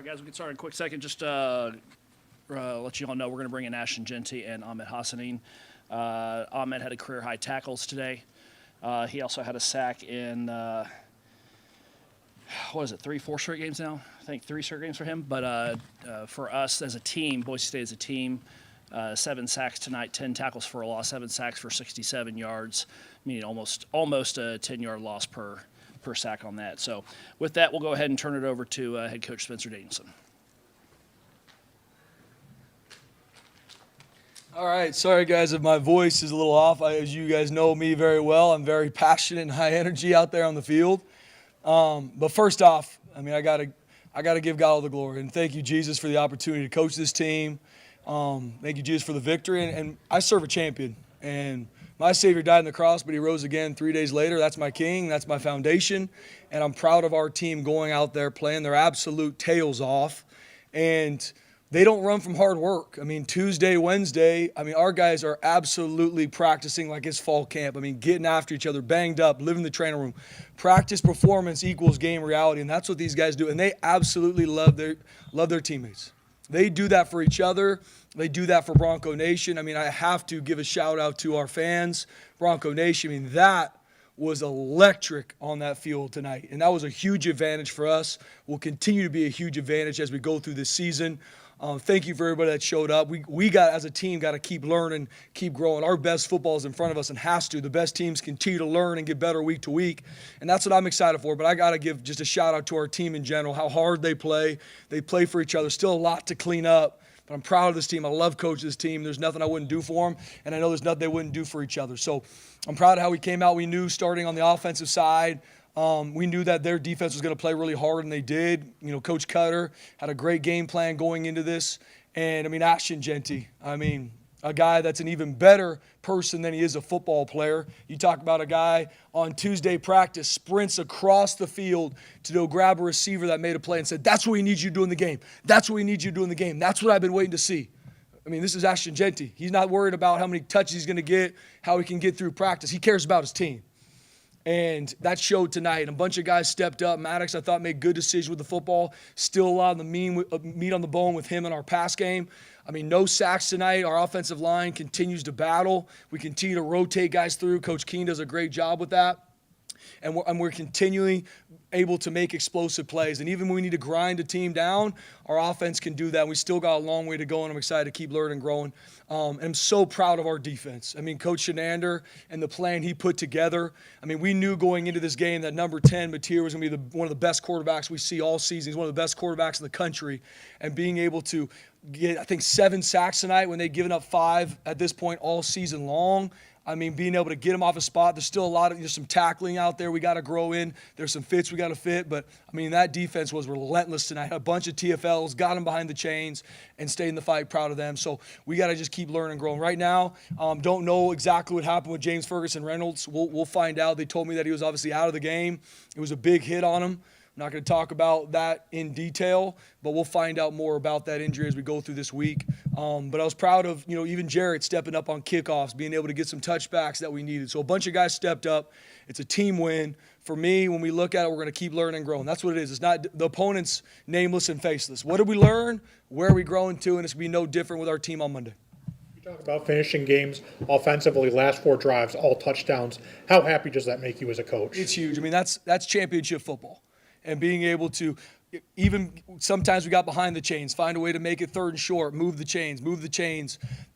right, guys, we'll get started in a quick second. Just let you all know we're going to bring in Ashton Jeanty and Ahmed Hassanein. Ahmed had a career-high tackles today. He also had a sack in, 3-4 straight games now? I think 3 straight games for him. But for us as a team, Boise State as a team, 7 sacks tonight, 10 tackles for a loss, 7 sacks for 67 yards, meaning almost a 10-yard loss per sack on that. So with that, we'll go ahead and turn it over to head coach Spencer Danielson. All right, sorry guys if my voice is a little off. As you guys know me very well, I'm very passionate and high energy out there on the field. But first off, I mean, I gotta give God all the glory, and thank you, Jesus, for the opportunity to coach this team. Thank you, Jesus, for the victory, and I serve a champion, and my Savior died on the cross, but he rose again 3 days later. That's my king, that's my foundation, and I'm proud of our team going out there playing their absolute tails off, and they don't run from hard work. I mean, Tuesday, Wednesday, our guys are absolutely practicing like it's fall camp. Getting after each other, banged up, living in the training room. Practice performance equals game reality, and that's what these guys do. And they absolutely love their teammates. They do that for each other. They do that for Bronco Nation. I have to give a shout out to our fans, Bronco Nation. That was electric on that field tonight, and that was a huge advantage for us. Will continue to be a huge advantage as we go through this season. Thank you for everybody that showed up. We got, as a team, got to keep learning, keep growing. Our best football is in front of us and has to. The best teams continue to learn and get better week to week, and that's what I'm excited for. But I got to give just a shout-out to our team in general, how hard they play. They play for each other. Still a lot to clean up, but I'm proud of this team. I love coaching this team. There's nothing I wouldn't do for them, and I know there's nothing they wouldn't do for each other. So I'm proud of how we came out. We knew starting on the offensive side, we knew that their defense was going to play really hard, and they did. Coach Cutter had a great game plan going into this. And, Ashton Jeanty, a guy that's an even better person than he is a football player. You talk about a guy on Tuesday practice sprints across the field to go grab a receiver that made a play and said, that's what we need you to do in the game. That's what we need you to do in the game. That's what I've been waiting to see. This is Ashton Jeanty. He's not worried about how many touches he's going to get, how he can get through practice. He cares about his team. And that showed tonight. And a bunch of guys stepped up. Maddox, I thought, made good decisions with the football. Still a lot of the meat on the bone with him in our pass game. No sacks tonight. Our offensive line continues to battle. We continue to rotate guys through. Coach Keene does a great job with that. And we're continually able to make explosive plays. And even when we need to grind a team down, our offense can do that. We still got a long way to go, and I'm excited to keep learning and growing. And I'm so proud of our defense. Coach Shenander and the plan he put together. We knew going into this game that number 10, Mateer, was going to be one of the best quarterbacks we see all season. He's one of the best quarterbacks in the country. And being able to get, I think, 7 sacks tonight when they'd given up 5 at this point all season long. Being able to get him off a spot. There's still there's some tackling out there we got to grow in. There's some fits we got to fit. But, that defense was relentless tonight. A bunch of TFLs, got them behind the chains, and stayed in the fight. Proud of them. So we got to just keep learning and growing. Right now, don't know exactly what happened with James Ferguson Reynolds. We'll find out. They told me that he was obviously out of the game. It was a big hit on him. I'm not going to talk about that in detail, but we'll find out more about that injury as we go through this week. But I was proud of, even Jarrett stepping up on kickoffs, being able to get some touchbacks that we needed. So a bunch of guys stepped up. It's a team win. For me, when we look at it, we're going to keep learning and growing. That's what it is. It's not the opponent's nameless and faceless. What did we learn? Where are we growing to? And it's going to be no different with our team on Monday. You talk about finishing games offensively, last 4 drives, all touchdowns. How happy does that make you as a coach? It's huge. That's championship football. And being able to, even sometimes we got behind the chains, find a way to make it 3rd and short, move the chains.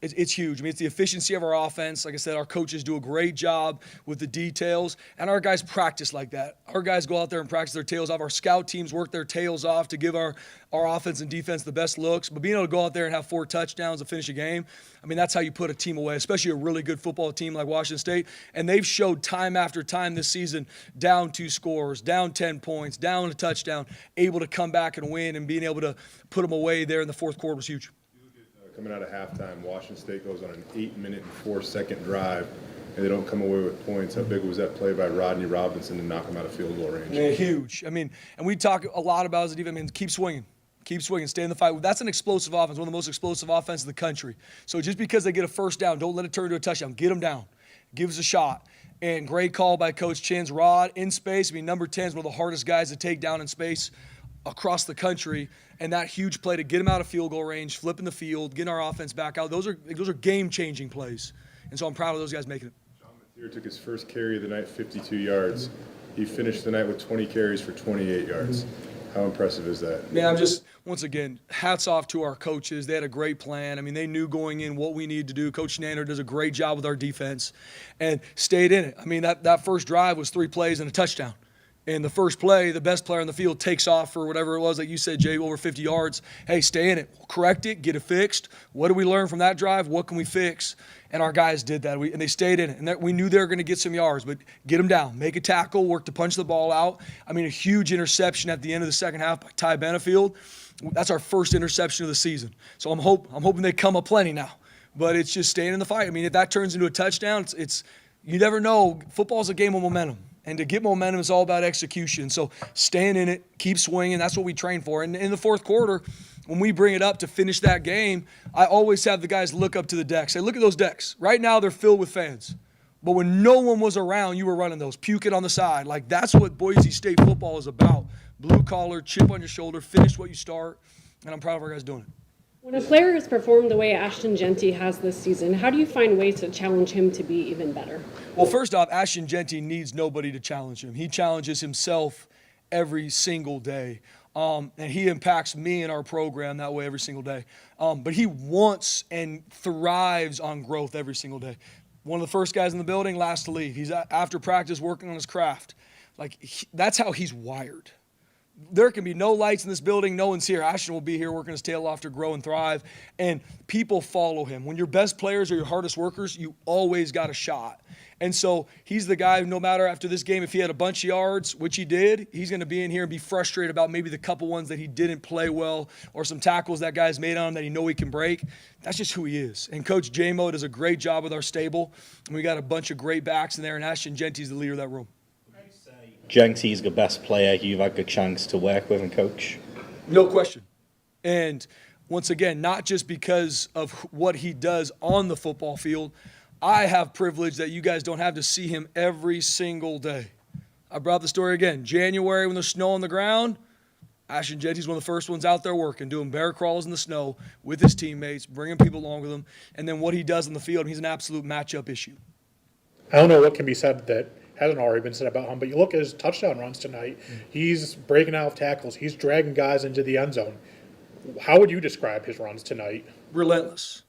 It's huge. It's the efficiency of our offense. Like I said, our coaches do a great job with the details, and our guys practice like that. Our guys go out there and practice their tails off. Our scout teams work their tails off to give our offense and defense the best looks. But being able to go out there and have 4 touchdowns to finish a game, that's how you put a team away, especially a really good football team like Washington State. And they've showed time after time this season, down 2 scores, down 10 points, down a touchdown, able to come back and win, and being able to put them away there in the 4th quarter was huge. Coming out of halftime, Washington State goes on an 8-minute and 4-second drive, and they don't come away with points. How big was that play by Rodney Robinson to knock him out of field goal range? Yeah, huge. And we talk a lot about it. Keep swinging. Keep swinging. Stay in the fight. That's an explosive offense, one of the most explosive offenses in the country. So just because they get a first down, don't let it turn into a touchdown. Get them down. Give us a shot. And great call by Coach Chin's rod in space. Number 10 is one of the hardest guys to take down in space. across the country, and that huge play to get him out of field goal range, flipping the field, getting our offense back out. Those are game-changing plays, and so I'm proud of those guys making it. Here took his first carry of the night, 52 yards. He finished the night with 20 carries for 28 yards. How impressive is that? Man, once again, hats off to our coaches. They had a great plan. I mean, they knew going in what we needed to do. Coach Nander does a great job with our defense and stayed in it. I mean, that first drive was 3 plays and a touchdown. And the first play, the best player on the field takes off for whatever it was that you said, Jay, over 50 yards. Hey, stay in it. Correct it. Get it fixed. What did we learn from that drive? What can we fix? And our guys did that. And they stayed in it. And we knew they were going to get some yards, but get them down. Make a tackle. Work to punch the ball out. I mean, a huge interception at the end of the second half by Ty Benefield. That's our first interception of the season. So I'm hoping they come aplenty now. But it's just staying in the fight. I mean, if that turns into a touchdown, it's you never know. Football's a game of momentum. And to get momentum is all about execution. So staying in it, keep swinging. That's what we train for. And in the fourth quarter, when we bring it up to finish that game, I always have the guys look up to the decks. Say, look at those decks. Right now they're filled with fans. But when no one was around, you were running those, puking on the side. Like, that's what Boise State football is about. Blue collar, chip on your shoulder, finish what you start. And I'm proud of our guys doing it. When a player has performed the way Ashton Jeanty has this season, how do you find ways to challenge him to be even better? Well, first off, Ashton Jeanty needs nobody to challenge him. He challenges himself every single day. And he impacts me and our program that way every single day. But he wants and thrives on growth every single day. One of the first guys in the building, last to leave. He's after practice working on his craft. That's how he's wired. There can be no lights in this building. No one's here. Ashton will be here working his tail off to grow and thrive. And people follow him. When your best players are your hardest workers, you always got a shot. And so he's the guy, no matter after this game, if he had a bunch of yards, which he did, he's going to be in here and be frustrated about maybe the couple ones that he didn't play well or some tackles that guy's made on him that he know he can break. That's just who he is. And Coach J-Mo does a great job with our stable. And we got a bunch of great backs in there, and Ashton Jeanty's the leader of that room. Jeanty's the best player you've had a chance to work with and coach? No question. And once again, not just because of what he does on the football field, I have privilege that you guys don't have to see him every single day. I brought the story again. January, when there's snow on the ground, Ashton Jeanty's one of the first ones out there working, doing bear crawls in the snow with his teammates, bringing people along with him. And then what he does on the field, he's an absolute matchup issue. I don't know what can be said that hasn't already been said about him, but you look at his touchdown runs tonight. He's breaking out of tackles. He's dragging guys into the end zone. How would you describe his runs tonight? Relentless.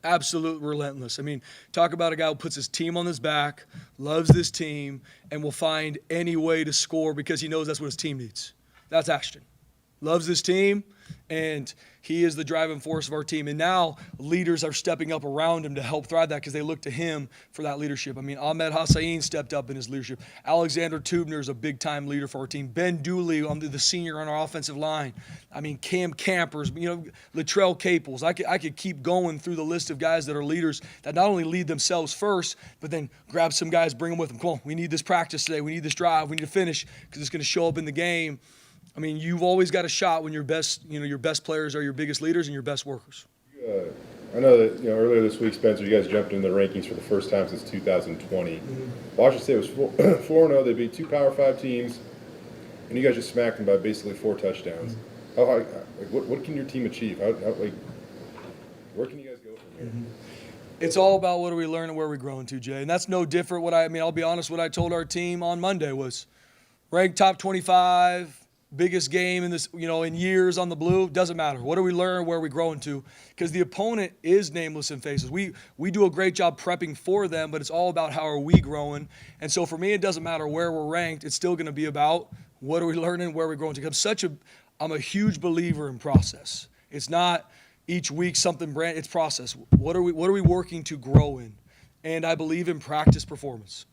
Absolute relentless. I mean, talk about a guy who puts his team on his back, loves this team, and will find any way to score because he knows that's what his team needs. That's Ashton. Loves this team, and he is the driving force of our team. And now leaders are stepping up around him to help thrive that because they look to him for that leadership. I mean, Ahmed Hassanein stepped up in his leadership. Alexander Tubner is a big-time leader for our team. Ben Dooley, the senior on our offensive line. I mean, Cam Campers, Latrell Caples. I could keep going through the list of guys that are leaders that not only lead themselves first, but then grab some guys, bring them with them. Come on, we need this practice today. We need this drive. We need to finish because it's going to show up in the game. I mean, you've always got a shot when your best players are your biggest leaders and your best workers. I know that earlier this week, Spencer, you guys jumped in the rankings for the first time since 2020. Washington State was 4-0. They beat 2 Power 5 teams, and you guys just smacked them by basically 4 touchdowns. What can your team achieve? Where can you guys go from here? It's all about what do we learn and where are we growing to, Jay. And that's no different. I'll be honest, what I told our team on Monday was ranked top 25, biggest game in this, in years on the blue. Doesn't matter. What do we learn? Where are we growing to? Because the opponent is nameless in faces. We do a great job prepping for them, but it's all about how are we growing. And so for me, it doesn't matter where we're ranked. It's still going to be about what are we learning, where are we growing to. I'm a huge believer in process. It's not each week something brand. It's process. What are we working to grow in? And I believe in practice performance.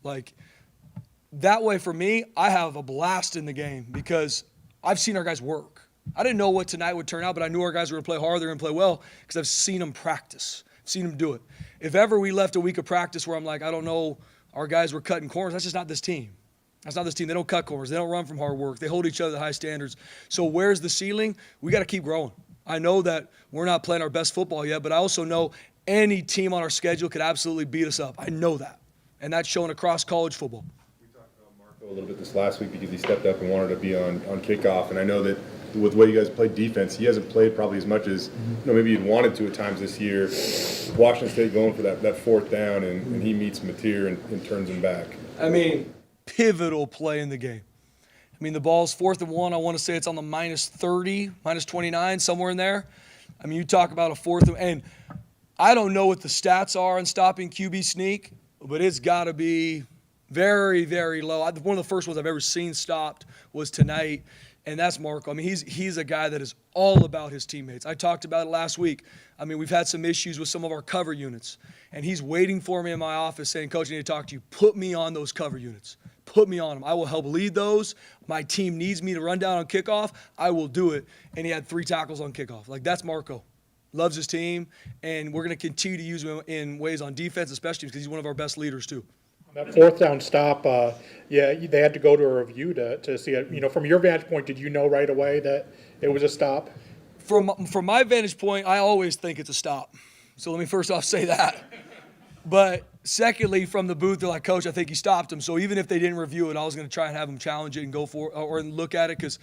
That way for me, I have a blast in the game because I've seen our guys work. I didn't know what tonight would turn out, but I knew our guys were going to play hard. They're going to play well because I've seen them practice. I've seen them do it. If ever we left a week of practice where I'm like, I don't know, our guys were cutting corners, that's just not this team. That's not this team. They don't cut corners. They don't run from hard work. They hold each other to high standards. So where's the ceiling? We got to keep growing. I know that we're not playing our best football yet, but I also know any team on our schedule could absolutely beat us up. I know that. And that's shown across college football. We talked about Mark a little bit this last week because he stepped up and wanted to be on kickoff. And I know that with the way you guys played defense, he hasn't played probably as much as maybe he'd wanted to at times this year. Washington State going for that fourth down, and he meets Mateer and turns him back. I mean, pivotal play in the game. I mean, the ball's 4th and 1. I want to say it's on the -30, -29, somewhere in there. I mean, you talk about a 4th and I don't know what the stats are on stopping QB sneak, but it's got to be very, very low. One of the first ones I've ever seen stopped was tonight, and that's Marco. I mean, he's a guy that is all about his teammates. I talked about it last week. I mean, we've had some issues with some of our cover units, and he's waiting for me in my office saying, Coach, I need to talk to you. Put me on those cover units. Put me on them. I will help lead those. My team needs me to run down on kickoff. I will do it. And he had 3 tackles on kickoff. Like, that's Marco. Loves his team, and we're going to continue to use him in ways on defense, especially because he's one of our best leaders too. That 4th down stop, they had to go to a review to see it. You know, from your vantage point, did you know right away that it was a stop? From my vantage point, I always think it's a stop. So let me first off say that. But secondly, from the booth, they're like, Coach, I think he stopped him. So even if they didn't review it, I was going to try and have him challenge it and go for it or look at it because,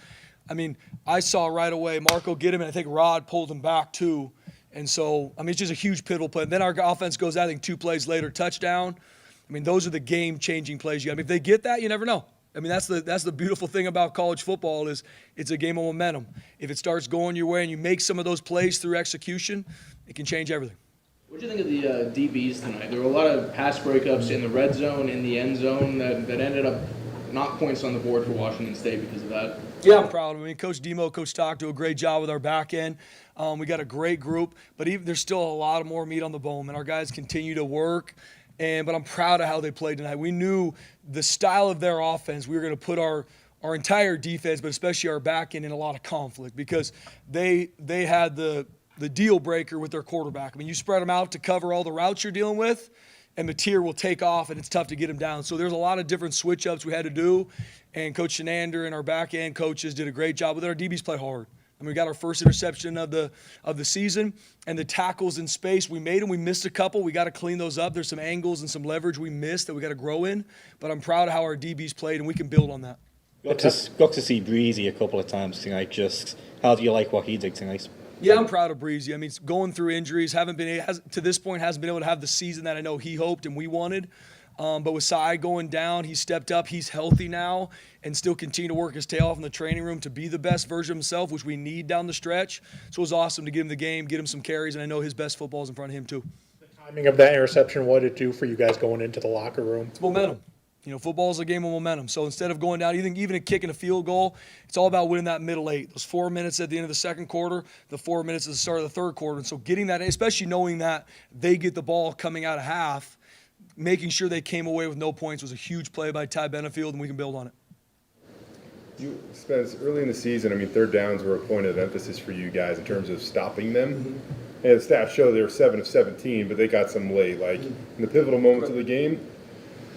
I mean, I saw right away Marco get him, and I think Rod pulled him back too. And so, I mean, it's just a huge pivotal play. And then our offense goes out, I think 2 plays later, touchdown. I mean, those are the game-changing plays. I mean, if they get that, you never know. I mean, that's the beautiful thing about college football is it's a game of momentum. If it starts going your way and you make some of those plays through execution, it can change everything. What do you think of the DBs tonight? There were a lot of pass breakups in the red zone, in the end zone that ended up not points on the board for Washington State because of that. Yeah, I'm proud of him. I mean, Coach Demo, Coach Stock do a great job with our back end. We got a great group, but there's still a lot more meat on the bone, and our guys continue to work. But I'm proud of how they played tonight. We knew the style of their offense, we were going to put our entire defense, but especially our back end, in a lot of conflict because they had the deal breaker with their quarterback. I mean, you spread them out to cover all the routes you're dealing with, and Mateer will take off, and it's tough to get him down. So there's a lot of different switch-ups we had to do, and Coach Shenander and our back-end coaches did a great job with it. Our DBs played hard. I mean, we got our first interception of the season, and the tackles in space, we made them. We missed a couple. We got to clean those up. There's some angles and some leverage we missed that we got to grow in, but I'm proud of how our DBs played, and we can build on that. Got to see Breezy a couple of times tonight. Just how do you like what he did tonight? Yeah, I'm proud of Breezy. I mean, going through injuries, to this point hasn't been able to have the season that I know he hoped and we wanted. But with Sai going down, he stepped up. He's healthy now and still continue to work his tail off in the training room to be the best version of himself, which we need down the stretch. So it was awesome to get him the game, get him some carries, and I know his best football is in front of him too. The timing of that interception, what did it do for you guys going into the locker room? It's momentum. You know, football is a game of momentum. So instead of going down, even a kick and a field goal, it's all about winning that middle 8. Those 4 minutes at the end of the second quarter, the 4 minutes at the start of the third quarter. And so getting that, especially knowing that they get the ball coming out of half, making sure they came away with no points was a huge play by Ty Benefield, and we can build on it. Spence, early in the season, I mean, third downs were a point of emphasis for you guys in terms of stopping them. Mm-hmm. And the stats show they were 7 of 17, but they got some late. Like, in the pivotal moments of the game,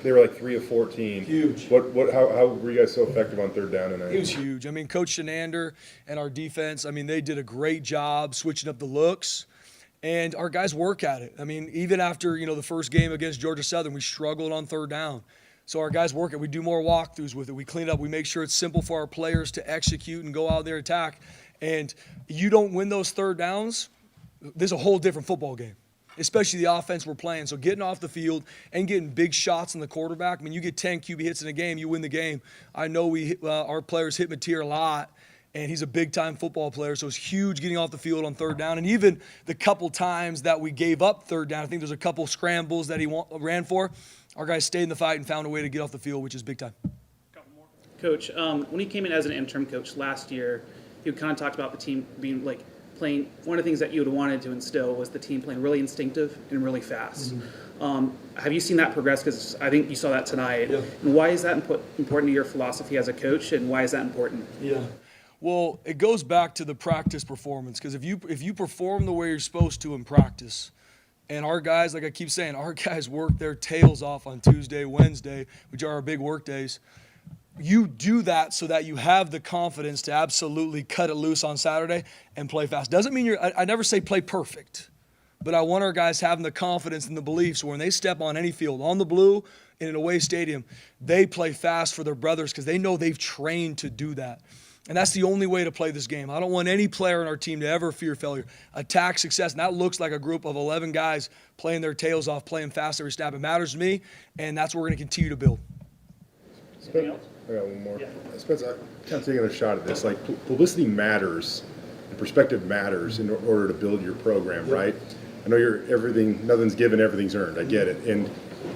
they were like 3 of 14. Huge. How were you guys so effective on third down tonight? It was huge. I mean, Coach Shenander and our defense, I mean, they did a great job switching up the looks. And our guys work at it. I mean, even after, the first game against Georgia Southern, we struggled on third down. So our guys work it. We do more walkthroughs with it. We clean it up. We make sure it's simple for our players to execute and go out there and attack. And you don't win those third downs, there's a whole different football game, especially the offense we're playing. So getting off the field and getting big shots in the quarterback. I mean, you get 10 QB hits in a game, you win the game. I know our players hit Mateer a lot. And he's a big-time football player, so it's huge getting off the field on third down. And even the couple times that we gave up third down, I think there's a couple scrambles that he ran for. Our guys stayed in the fight and found a way to get off the field, which is big time. Coach, when he came in as an interim coach last year, you kind of talked about the team being playing. One of the things that you would have wanted to instill was the team playing really instinctive and really fast. Mm-hmm. Have you seen that progress? Because I think you saw that tonight. Yeah. And why is that important to your philosophy as a coach, and why is that important? Yeah. Well, it goes back to the practice performance, because if you perform the way you're supposed to in practice, and our guys, like I keep saying, our guys work their tails off on Tuesday, Wednesday, which are our big work days, you do that so that you have the confidence to absolutely cut it loose on Saturday and play fast. Doesn't mean I never say play perfect, but I want our guys having the confidence and the beliefs when they step on any field, on the blue, in an away stadium, they play fast for their brothers because they know they've trained to do that. And that's the only way to play this game. I don't want any player in our team to ever fear failure. Attack success, and that looks like a group of 11 guys playing their tails off, playing fast every snap. It matters to me, and that's what we're going to continue to build. I got one more. Spencer, I'm kind of taking a shot at this. Like, publicity matters, and perspective matters in order to build your program, right? I know nothing's given, everything's earned. I get it. And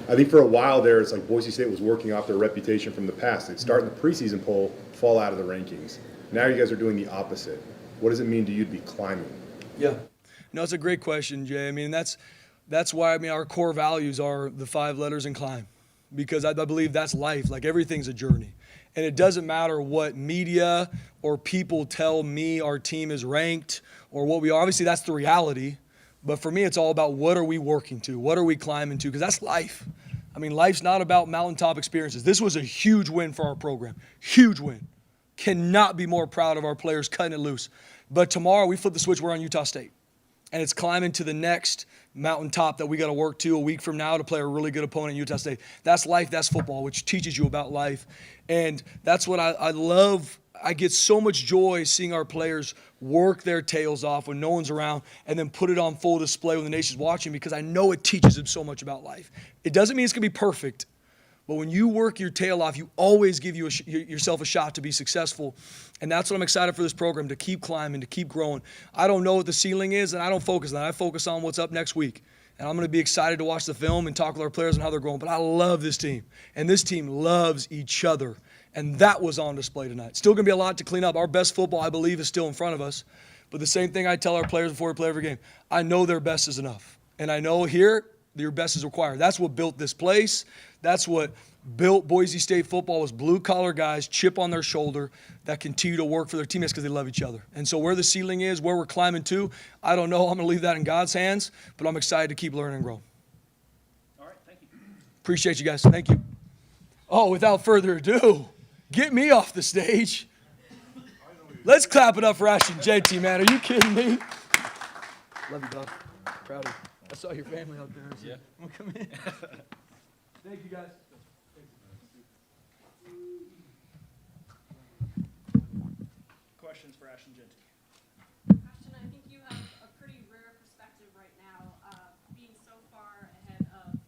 I think for a while there, it's like Boise State was working off their reputation from the past. They'd start in the preseason poll, fall out of the rankings. Now you guys are doing the opposite. What does it mean to you to be climbing? Yeah. No, it's a great question, Jay. I mean, that's why, our core values are the 5 letters and climb, because I believe that's life. Like, everything's a journey. And it doesn't matter what media or people tell me our team is ranked or what we are. Obviously, that's the reality. But for me, it's all about what are we working to? What are we climbing to? Because that's life. I mean, life's not about mountaintop experiences. This was a huge win for our program. Huge win. Cannot be more proud of our players cutting it loose. But tomorrow, we flip the switch. We're on Utah State. And it's climbing to the next mountaintop that we got to work to a week from now to play a really good opponent in Utah State. That's life. That's football, which teaches you about life. And that's what I love. I get so much joy seeing our players work their tails off when no one's around and then put it on full display when the nation's watching, because I know it teaches them so much about life. It doesn't mean it's going to be perfect, but when you work your tail off, you always give yourself a shot to be successful. And that's what I'm excited for this program, to keep climbing, to keep growing. I don't know what the ceiling is, and I don't focus on that. I focus on what's up next week. And I'm going to be excited to watch the film and talk with our players and how they're growing. But I love this team, and this team loves each other. And that was on display tonight. Still going to be a lot to clean up. Our best football, I believe, is still in front of us. But the same thing I tell our players before we play every game, I know their best is enough. And I know here, your best is required. That's what built this place. That's what built Boise State football, was blue-collar guys, chip on their shoulder, that continue to work for their teammates because they love each other. And so where the ceiling is, where we're climbing to, I don't know. I'm going to leave that in God's hands, but I'm excited to keep learning and growing. All right, thank you. Appreciate you guys. Thank you. Oh, without further ado, get me off the stage. Let's clap it up for Ashton Jeanty, man. Are you kidding me? Love you, dog. Proud of you. I saw your family out there. So yeah. Come in. Thank you, guys. Questions for Ashton Jeanty? Ashton, I think you have a pretty rare perspective right now, being so far ahead of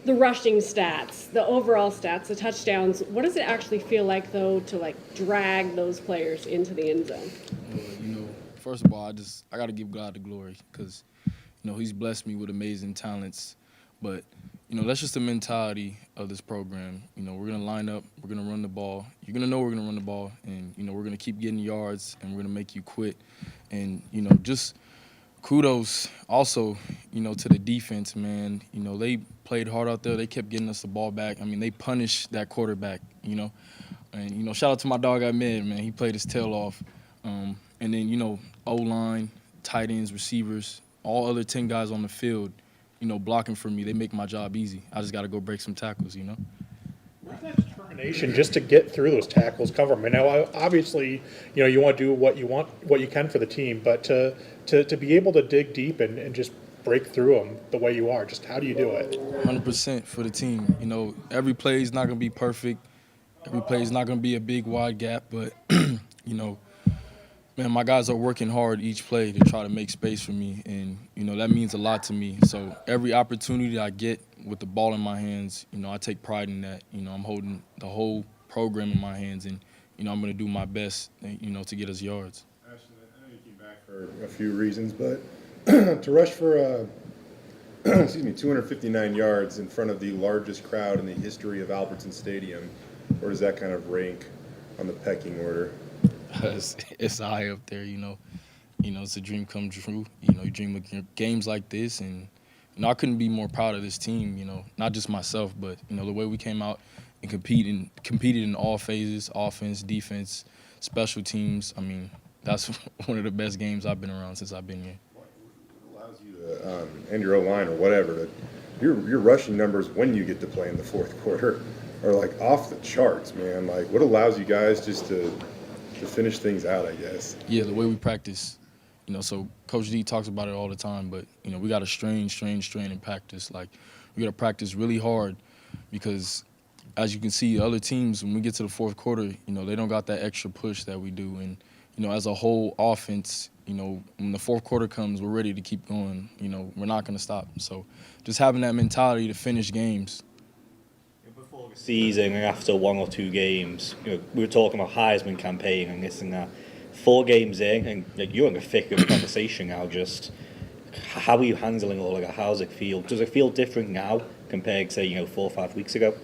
the rushing stats, the overall stats, the touchdowns. What does it actually feel like, though, to drag those players into the end zone? First of all, I got to give God the glory, because He's blessed me with amazing talents. But that's just the mentality of this program. We're going to line up, we're going to run the ball. You're going to know we're going to run the ball, and, we're going to keep getting yards, and we're going to make you quit. And, just kudos also, to the defense, man. They played hard out there. They kept getting us the ball back. I mean, they punished that quarterback, And, shout out to my dog Ahmed, man. He played his tail off. And then, O-line, tight ends, receivers, all other 10 guys on the field, blocking for me. They make my job easy. I just got to go break some tackles, Where's that determination just to get through those tackles, cover them? And now, obviously, you want to do what you can for the team, but to be able to dig deep and just break through them the way you are, just how do you do it? 100% for the team. Every play is not going to be perfect. Every play is not going to be a big, wide gap, but, man, my guys are working hard each play to try to make space for me, and, that means a lot to me. So every opportunity I get with the ball in my hands, I take pride in that. I'm holding the whole program in my hands, and, I'm going to do my best, to get us yards. Ashton, I know you came back for a few reasons, but to rush for, 259 yards in front of the largest crowd in the history of Albertson Stadium, where does that kind of rank on the pecking order? It's high up there, it's a dream come true. You dream of games like this, and I couldn't be more proud of this team. Not just myself, but the way we came out and competed in all phases: offense, defense, special teams. I mean, that's one of the best games I've been around since I've been here. What allows you to, and your O-line or whatever, your rushing numbers when you get to play in the fourth quarter are off the charts, man. What allows you guys just to finish things out, I guess? Yeah, the way we practice. So Coach D talks about it all the time, but, we got to strain in practice. Like, we got to practice really hard because, as you can see, other teams, when we get to the fourth quarter, they don't got that extra push that we do. And, as a whole offense, when the fourth quarter comes, we're ready to keep going. We're not going to stop. So just having that mentality to finish games. Before the season and after 1 or 2 games, we were talking about Heisman campaign and this and that. 4 games in, and you're in the thick of the conversation now. Just how are you handling all of that? How does it feel? Does it feel different now compared to, say, 4 or 5 weeks ago?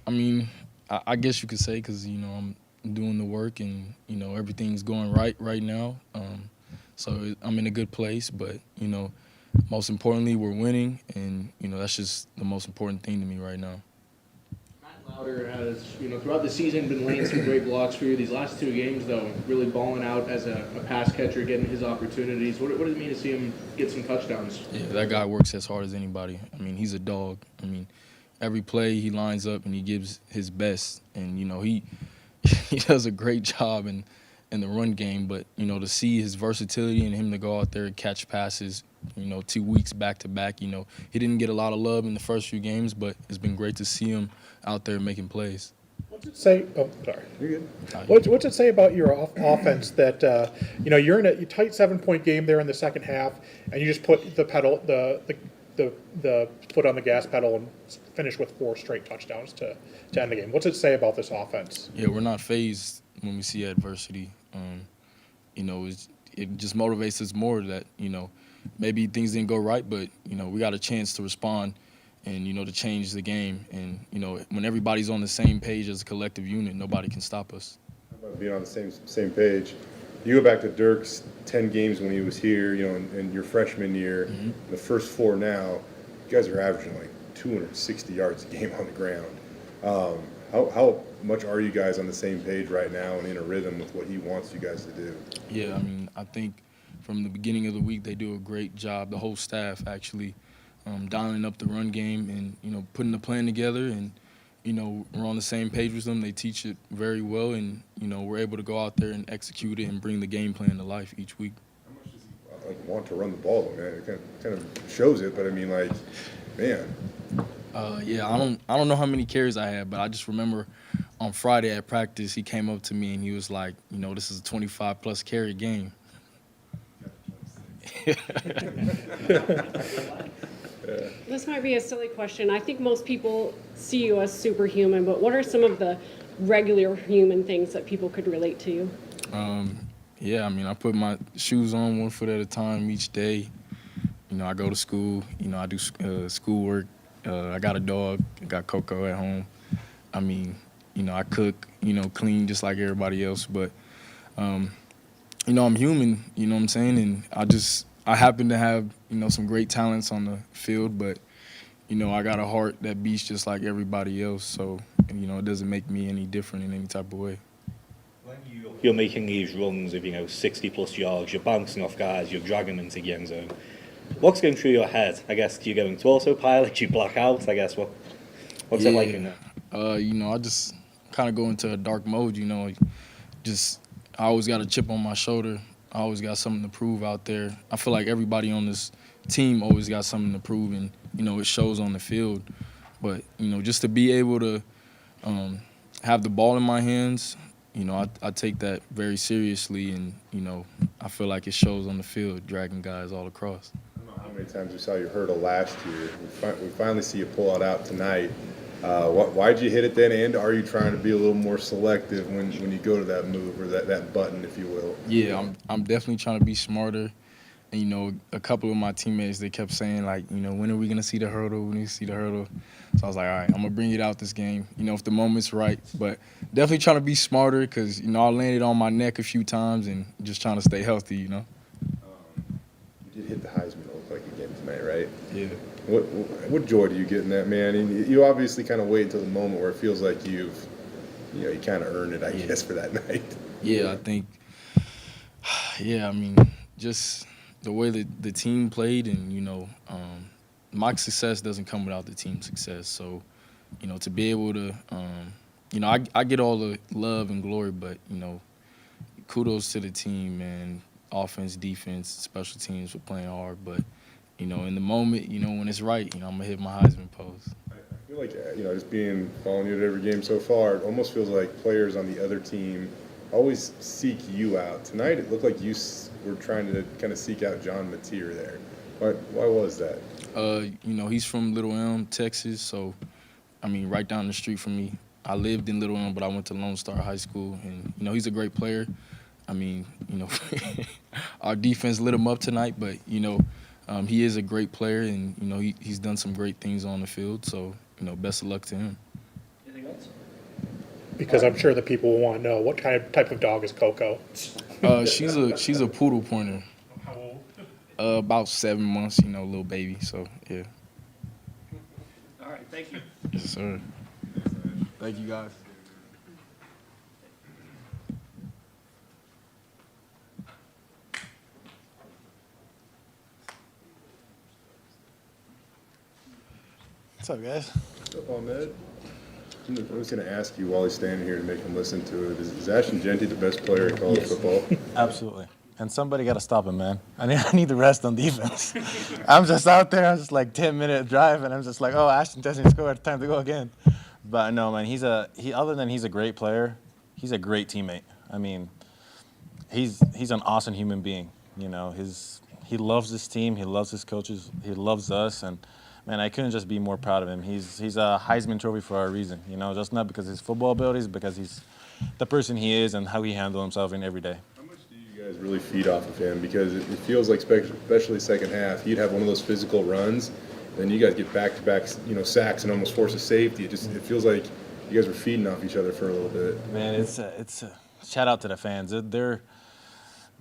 I mean, I guess you could say because, I'm doing the work and, everything's going right now. So I'm in a good place. But, most importantly, we're winning. And, that's just the most important thing to me right now. Matt Lauder has, throughout the season been laying some great blocks for you. These last 2 games, though, really balling out as a pass catcher, getting his opportunities. What does it mean to see him get some touchdowns? Yeah, that guy works as hard as anybody. I mean, he's a dog. I mean, every play he lines up and he gives his best. And, he does a great job in the run game. But, to see his versatility and him to go out there and catch passes, 2 weeks back to back, he didn't get a lot of love in the first few games, but it's been great to see him out there making plays. What's it say? Oh, sorry. You're good. What's it say about your offense that you're in a tight 7-point game there in the second half, and you just put the pedal, the foot on the gas pedal, and finish with 4 straight touchdowns to end the game? What's it say about this offense? Yeah, we're not phased when we see adversity. It just motivates us more that maybe things didn't go right, but we got a chance to respond and to change the game. And when everybody's on the same page as a collective unit, nobody can stop us. How about being on the same page? You go back to Dirk's 10 games when he was here, in your freshman year. Mm-hmm. The first 4 now, you guys are averaging like 260 yards a game on the ground. How much are you guys on the same page right now and in a rhythm with what he wants you guys to do? Yeah, I mean, I think from the beginning of the week they do a great job, the whole staff actually, dialing up the run game and, putting the plan together. And, we're on the same page with them. They teach it very well, and, we're able to go out there and execute it and bring the game plan to life each week. How much does he want to run the ball, though, man? It kind of shows it, but I mean, like, man. Yeah, I don't know how many carries I had, but I just remember on Friday at practice he came up to me and he was like, this is a 25-plus carry game. This might be a silly question. I think most people see you as superhuman, but what are some of the regular human things that people could relate to you? Yeah, I mean, I put my shoes on 1 foot at a time each day. I go to school. I do schoolwork. I got a dog. I got Coco at home. I mean, I cook, clean just like everybody else. But, I'm human, you know what I'm saying? And I happen to have, some great talents on the field, but, I got a heart that beats just like everybody else. So, it doesn't make me any different in any type of way. When you're making these runs of, 60-plus yards, you're bouncing off guys, you're dragging them into the end zone. What's going through your head? I guess, do you go into autopilot? Do you black out? I guess, what's it like in there? I just kind of go into a dark mode, I always got a chip on my shoulder. I always got something to prove out there. I feel like everybody on this team always got something to prove, and, it shows on the field. But, just to be able to have the ball in my hands, I take that very seriously, and, I feel like it shows on the field, dragging guys all across. I don't know how many times we saw you hurdle last year. We finally see you pull it out tonight. Why'd you hit it then, and are you trying to be a little more selective when you go to that move or that button, if you will? Yeah, I'm definitely trying to be smarter. And, a couple of my teammates, they kept saying, like, when are we going to see the hurdle? When do you see the hurdle? So I was like, all right, I'm going to bring it out this game, if the moment's right. But definitely trying to be smarter because, I landed on my neck a few times and just trying to stay healthy, You did hit the Heisman, it looked like, again tonight, right? Yeah. What joy do you get in that, man? And you obviously kind of wait until the moment where it feels like you kind of earned it, I guess, for that night. Yeah, I think, I mean, just the way that the team played and, my success doesn't come without the team's success. So, to be able to, I get all the love and glory, but, kudos to the team, and offense, defense, special teams for playing hard. But, you know, in the moment, you know, when it's right, you know, I'm going to hit my Heisman pose. I feel like, you know, just following you at every game so far, it almost feels like players on the other team always seek you out. Tonight, it looked like you were trying to kind of seek out John Mateer there. Why was that? You know, he's from Little Elm, Texas, so, I mean, right down the street from me. I lived in Little Elm, but I went to Lone Star High School, and, you know, he's a great player. I mean, you know, our defense lit him up tonight, but, you know, he is a great player, and, you know, he's done some great things on the field, so, you know, best of luck to him. Anything else? Because I'm sure the people will want to know what type of dog is Coco. She's a poodle pointer. How old? About 7 months, you know, little baby, so, yeah. All right, thank you. Yes, sir. Thank you, guys. What's up, guys? What's up, Ahmed? I'm just going to ask you while he's standing here to make him listen to it. Is Ashton Jeanty the best player in college football? Absolutely. And somebody got to stop him, man. I need the rest on defense. I'm just out there. I'm just like 10-minute drive, and I'm just like, oh, Ashton doesn't score. Time to go again. But no, man. Other than he's a great player, he's a great teammate. I mean, he's an awesome human being. You know, he loves this team. He loves his coaches. He loves us, and man, I couldn't just be more proud of him. He's a Heisman Trophy for a reason. You know, just not because of his football abilities, because he's the person he is and how he handles himself in every day. How much do you guys really feed off of him? Because it feels like, especially second half, he'd have one of those physical runs, then you guys get back-to-back, you know, sacks and almost force a safety. It feels like you guys were feeding off each other for a little bit. Man, it's a shout out to the fans.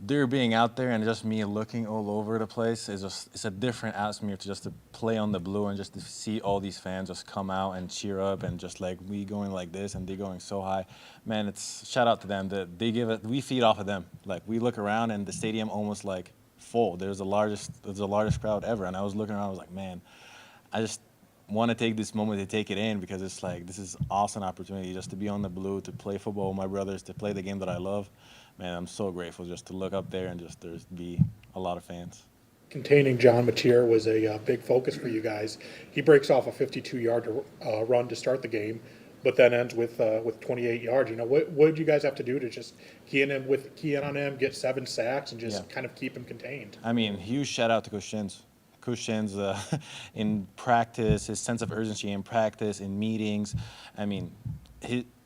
They're being out there, and just me looking all over the place it's a different atmosphere to play on the blue and just to see all these fans just come out and cheer up and just like we going like this and they going so high. Man, it's shout out to them. We feed off of them. Like we look around and the stadium almost like full. There's the largest crowd ever, and I was looking around. I was like, man, I just want to take this moment to take it in because it's like this is awesome opportunity just to be on the blue, to play football with my brothers, to play the game that I love. Man, I'm so grateful just to look up there and just there's be a lot of fans. Containing John Mateer was a big focus for you guys. He breaks off a 52-yard run to start the game, but then ends with 28 yards. You know, what did you guys have to do to just key in on him, get 7 sacks, and just kind of keep him contained? I mean, huge shout out to Coach Shins. Coach Shins, in practice, his sense of urgency in practice, in meetings. I mean,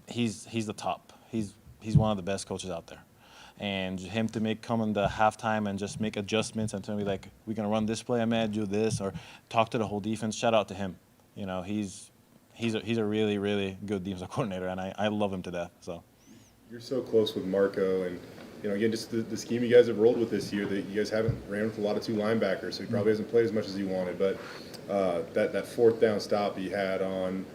he's the top. He's one of the best coaches out there. And him to come in the halftime and just make adjustments and tell me like, we're gonna run this play, Ahmed, do this, or talk to the whole defense. Shout out to him. You know, he's a really, really good defensive coordinator, and I love him to death. So You're so close with Marco, and you know, again, just the scheme you guys have rolled with this year. That you guys haven't ran with a lot of 2 linebackers, so he probably hasn't played as much as he wanted. But that 4th down stop he had on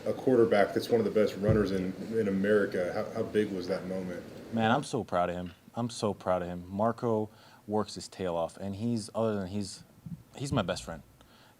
a quarterback that's one of the best runners in America. How big was that moment? man, I'm so proud of him. I'm so proud of him. Marco works his tail off, and he's my best friend.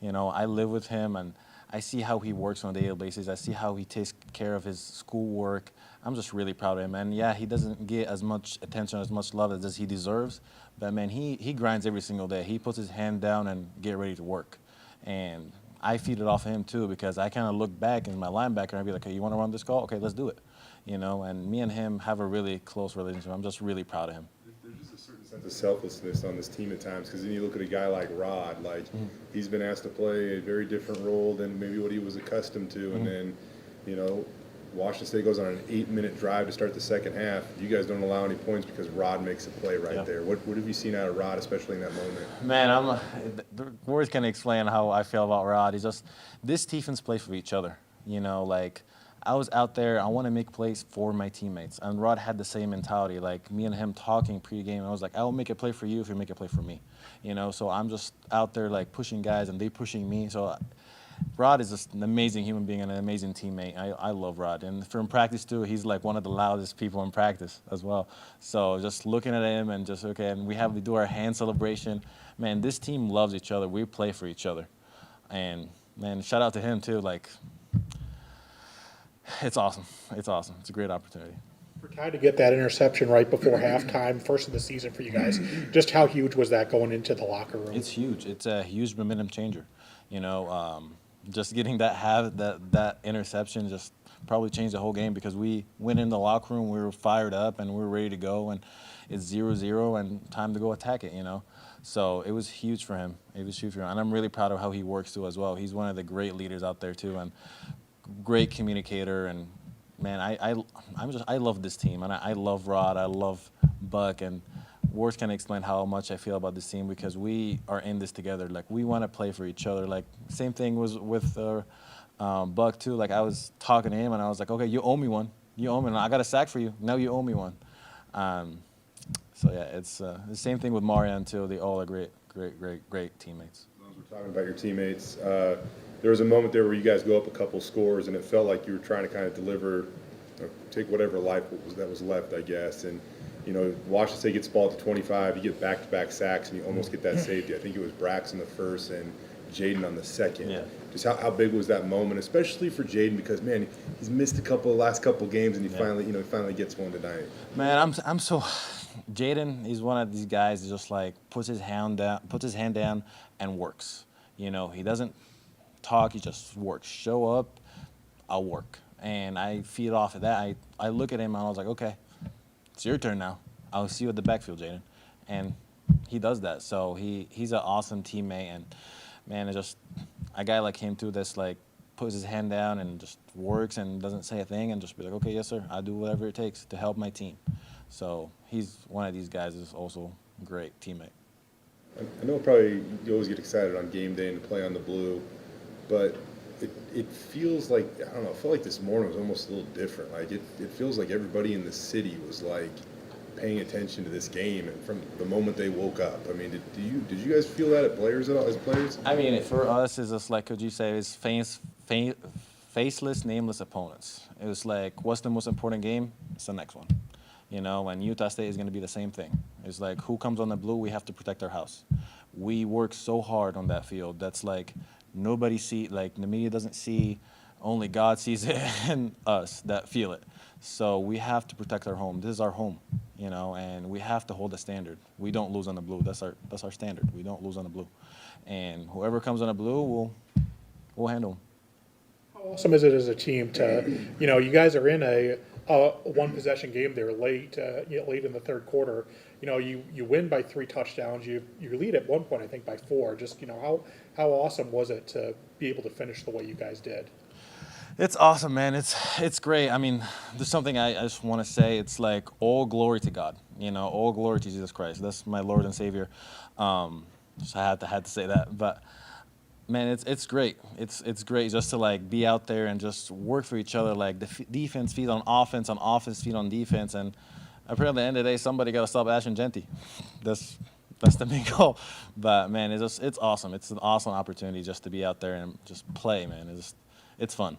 You know, I live with him, and I see how he works on a daily basis. I see how he takes care of his schoolwork. I'm just really proud of him. And yeah, he doesn't get as much attention, as much love as he deserves. But man, he grinds every single day. He puts his hand down and get ready to work. And I feed it off of him too, because I kind of look back in my linebacker and I'd be like, hey, you want to run this call? Okay, let's do it. You know, and me and him have a really close relationship. I'm just really proud of him. There's just a certain sense of selflessness on this team at times, because then you look at a guy like Rod, like he's been asked to play a very different role than maybe what he was accustomed to, and then, you know, Washington State goes on an 8-minute drive to start the second half. You guys don't allow any points because Rod makes a play right there. What have you seen out of Rod, especially in that moment? Man, the words can't explain how I feel about Rod. He's just, this defense plays for each other. You know, like, I was out there, I want to make plays for my teammates. And Rod had the same mentality, like me and him talking pregame. I was like, I will make a play for you if you make a play for me. You know, so I'm just out there like pushing guys and they pushing me. So Rod is just an amazing human being and an amazing teammate. I love Rod. And from practice too, he's like one of the loudest people in practice as well. So just looking at him and just, okay, and we do our hand celebration. Man, this team loves each other. We play for each other. And man, shout out to him too. Like, it's awesome. It's awesome. It's a great opportunity. For Ty to get that interception right before halftime, first of the season for you guys, just how huge was that going into the locker room? It's huge. It's a huge momentum changer. You know, just getting that interception just probably changed the whole game because we went in the locker room, we were fired up and we were ready to go, and it's 0-0 and time to go attack it. You know, so it was huge for him. It was huge for him, and I'm really proud of how he works too as well. He's one of the great leaders out there too, and great communicator. And man, I love this team, and I love Rod, I love Buck, and words can't explain how much I feel about this team because we are in this together. Like, we want to play for each other. Like, same thing was with Buck too. Like, I was talking to him, and I was like, okay, you owe me one. You owe me one. I got a sack for you. Now you owe me one. So yeah, it's the same thing with Marian too. They all are great teammates. As we're talking about your teammates, there was a moment there where you guys go up a couple scores, and it felt like you were trying to kind of deliver, take whatever life that was left, I guess. And you know, Washington State gets the ball to 25, you get back-to-back sacks, and you almost get that safety. I think it was Braxton the first and Jaden on the second. Yeah. Just how big was that moment, especially for Jaden, because man, he's missed the last couple games, and he finally gets one tonight. Man, I'm so. Jaden is one of these guys that just like puts his hand down and works. You know, he doesn't talk, he just works. Show up, I'll work. And I feed off of that. I look at him and I was like, okay, it's your turn now. I'll see you at the backfield, Jaden. And he does that. So he's an awesome teammate. And man, it's just a guy like him too that's like puts his hand down and just works and doesn't say a thing and just be like, okay, yes, sir, I'll do whatever it takes to help my team. So he's one of these guys that's also a great teammate. I know probably you always get excited on game day and to play on the blue, but it feels like, I don't know, I felt like this morning was almost a little different. Like it feels like everybody in the city was like paying attention to this game and from the moment they woke up. I mean, did you guys feel that as players? I mean, for us, it's just like, could you say, it's faceless, nameless opponents. It was like, what's the most important game? It's the next one. You know, and Utah State is going to be the same thing. It's like, who comes on the blue, we have to protect our house. We work so hard on that field. That's like, nobody see, like the media doesn't see, only God sees it and us that feel it. So we have to protect our home. This is our home, you know, and we have to hold a standard. We don't lose on the blue. That's our standard. We don't lose on the blue. And whoever comes on the blue, we'll handle them. How awesome is it as a team to, you know, you guys are in a one possession game there late in the third quarter. You know, you win by 3 touchdowns. You lead at one point, I think, by 4. Just, you know, how awesome was it to be able to finish the way you guys did? It's awesome, man. It's great. I mean, there's something I just want to say. It's like, all glory to God. You know, all glory to Jesus Christ. That's my Lord and Savior. So I had to say that. But man, it's great. It's great just to like be out there and just work for each other. Like the defense feeds on offense feed on defense, and apparently at the end of the day, somebody got to stop Ashton Jeanty. That's the main goal. But man, it's awesome. It's an awesome opportunity just to be out there and just play, man. It's fun.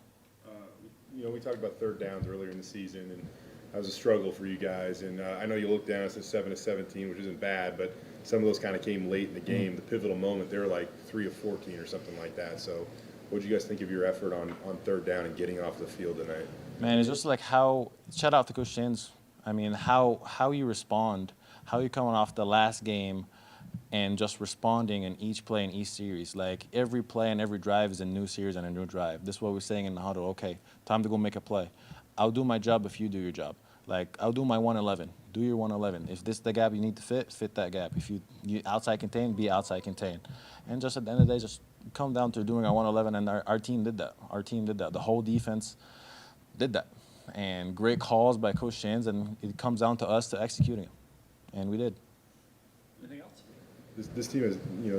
You know, we talked about third downs earlier in the season, and that was a struggle for you guys. And I know you look down, it says 7-17, which isn't bad, but some of those kind of came late in the game. The pivotal moment, they were like 3 of 14 or something like that. So what did you guys think of your effort on third down and getting off the field tonight? Man, it's just like shout out to Coach Shins. I mean, how you respond, how you coming off the last game and just responding in each play in each series. Like, every play and every drive is a new series and a new drive. This is what we're saying in the huddle. Okay, time to go make a play. I'll do my job if you do your job. Like, I'll do my 111. Do your 111. If this is the gap you need to fit that gap. If you outside contain, be outside contain. And just at the end of the day, just come down to doing our 111, and our team did that. Our team did that. The whole defense did that. And great calls by Coach Shins, and it comes down to us to executing it. And we did. Anything else? This team has, you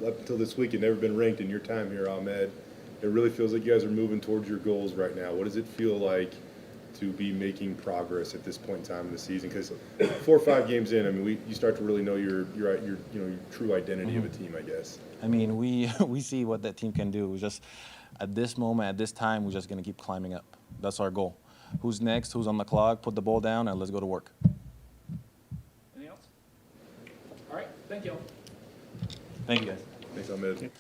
know, up until this week, had never been ranked in your time here, Ahmed. It really feels like you guys are moving towards your goals right now. What does it feel like to be making progress at this point in time in the season? Because 4 or 5 games in, I mean, you start to really know your true identity of a team, I guess. I mean, we see what that team can do. We just, at this moment, at this time, we're just going to keep climbing up. That's our goal. Who's next? Who's on the clock? Put the ball down, and let's go to work. Anything else? All right. Thank you all. Thank you, guys. Thanks, Ahmed.